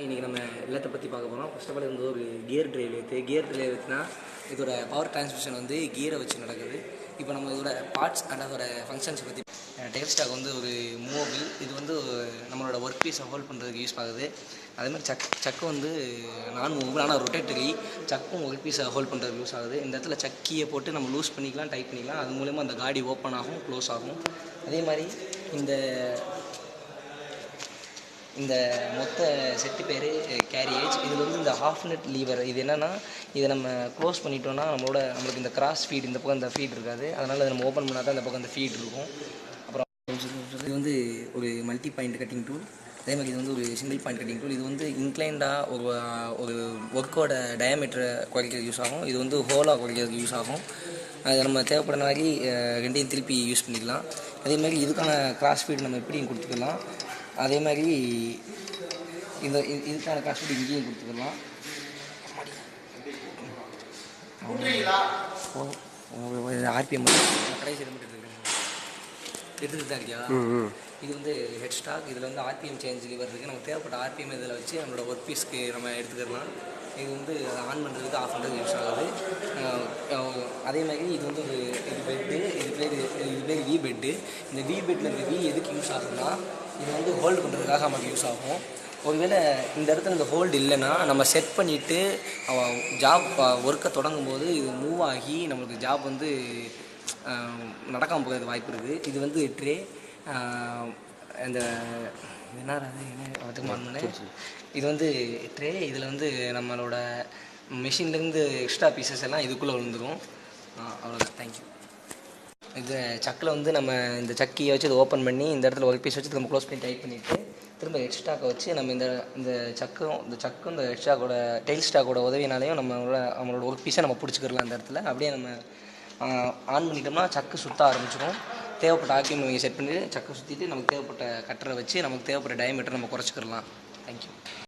இன்றைக்கி நம்ம எல்லாத்தை பற்றி பார்க்க போகிறோம். ஃபர்ஸ்ட் ஆஃப் ஆல் இது ஒரு கியர் டிரைவ் வச்சுனா இதோட பவர் டிரான்ஸ்மிஷன் வந்து கியரை வச்சு நடக்குது. இப்போ நம்ம இதோட பார்ட்ஸ் அண்ட் அதோட ஃபங்க்ஷன்ஸ் பற்றி டெயில் ஸ்டாக் வந்து ஒரு மூவபிள். இது வந்து நம்மளோட ஒர்க் பீஸை ஹோல்ட் பண்ணுறதுக்கு யூஸ் ஆகுது. அதேமாதிரி சக்கு வந்து நான் மூவபிள், ஆனால் ரொட்டேட்டரி. சக்கும் ஒர்க் பீஸை ஹோல்ட் பண்ணுறதுக்கு யூஸ் ஆகுது. இந்த இடத்துல சக்கியை போட்டு நம்ம லூஸ் பண்ணிக்கலாம், டைட் பண்ணிக்கலாம். அது மூலயமா அந்த காடி ஓப்பன் ஆகும், க்ளோஸ் ஆகும். அதே மாதிரி இந்த மொத்த செட்டு பேர் கேரியேஜ். இதில் வந்து இந்த ஹாஃப் நெட் லீவர் இது என்னென்னா, இதை நம்ம க்ளோஸ் பண்ணிட்டோன்னா நம்மளுக்கு இந்த கிராஸ் ஃபீட் இந்த பக்கம் இந்த ஃபீட் இருக்காது. அதனால் நம்ம ஓப்பன் பண்ணால் தான் இந்த பக்கம் இந்த ஃபீட் இருக்கும். அப்புறம் இது வந்து ஒரு மல்டி பாயிண்ட் கட்டிங் டூல். அதே மாதிரி இது வந்து ஒரு சிங்கிள் பாயிண்ட் கட்டிங் டூல். இது வந்து இன்க்ளைண்டாக ஒரு ஒர்க்கோட டயாமீட்டரை குறைக்கிறதுக்கு யூஸ் ஆகும். இது வந்து ஹோலாக குறைக்கிறதுக்கு யூஸ் ஆகும். அது நம்ம தேவைப்படுற மாதிரி ரெண்டையும் திருப்பி யூஸ் பண்ணிக்கலாம். அதே மாதிரி இதுக்கான கிராஸ் ஃபீட் நம்ம எப்படியும் கொடுத்துக்கலாம். அதே மாதிரி இதுக்கான கிராஸ் ஃபீட் இங்கேயும் கொடுத்துக்கலாம். ஆர்பிஎம் கடைசி எடுத்துகிட்டு தான் இருக்கியா? இது வந்து ஹெட் ஸ்டாக். இதில் வந்து ஆர்பிஎம் சேஞ்ச் லிவர் இருக்குது. நமக்கு தேவைப்பட்ட ஆர்பிஎம் இதில் வச்சு நம்மளோட ஒர்க் பீஸ்க்கு நம்ம எடுத்துக்கலாம். இது வந்து ஆன் பண்ணுறதுக்கு ஆஃப் பண்ணுறதுக்கு யூஸ் ஆகுது. அதே மாதிரி இது வந்து ஒரு பெட்டு. இது பேர் வி பெட்டு. இந்த வி பெட்டில் இந்த வி எதுக்கு யூஸ் ஆகுதுன்னா, இது வந்து ஹோல்டு பண்ணுறதுக்காக நமக்கு யூஸ் ஆகும். ஒருவேளை இந்த இடத்துல இந்த ஹோல்டு இல்லைன்னா நம்ம செட் பண்ணிவிட்டு ஜாப் ஒர்க்கை தொடங்கும் போது இது மூவ் ஆகி நம்மளுக்கு ஜாப் வந்து நடக்காமல் போகிறது வாய்ப்பு இருக்குது. இது வந்து ட்ரே இந்த இது வந்து ட்ரே. இதில் வந்து நம்மளோட மிஷின்லேருந்து எக்ஸ்ட்ரா பீசஸ் எல்லாம் இதுக்குள்ளே விழுந்துடும். அவ்வளோதான். தேங்க்யூ. இது சக்கில் வந்து நம்ம இந்த சக்கியை வச்சு இதை ஓப்பன் பண்ணி இந்த இடத்துல ஒர்க் பீஸ் வச்சு நம்ம க்ளோஸ் பண்ணி டைட் பண்ணிவிட்டு திரும்ப ஹெட் ஸ்டாக்கை வச்சு நம்ம இந்த சக்கும் இந்த ஹெட் ஸ்டாக்கோட டெயில் ஸ்டாக்கோட உதவினாலையும் நம்மளோட ஒர்க் பீஸை நம்ம பிடிச்சிக்கிறலாம். அந்த இடத்துல அப்படியே நம்ம ஆன் பண்ணிட்டோம்னா சக்கு சுற்ற ஆரம்பிச்சிடும். தேவைப்பட்ட ஆர்பிஎம் நீங்கள் செட் பண்ணிவிட்டு சக்கை சுற்றிட்டு நமக்கு தேவைப்பட்ட கட்டரை வச்சு நமக்கு தேவைப்பட்ட டயாமீட்டர் நம்ம குறைச்சிக்கிறலாம். தேங்க்யூ.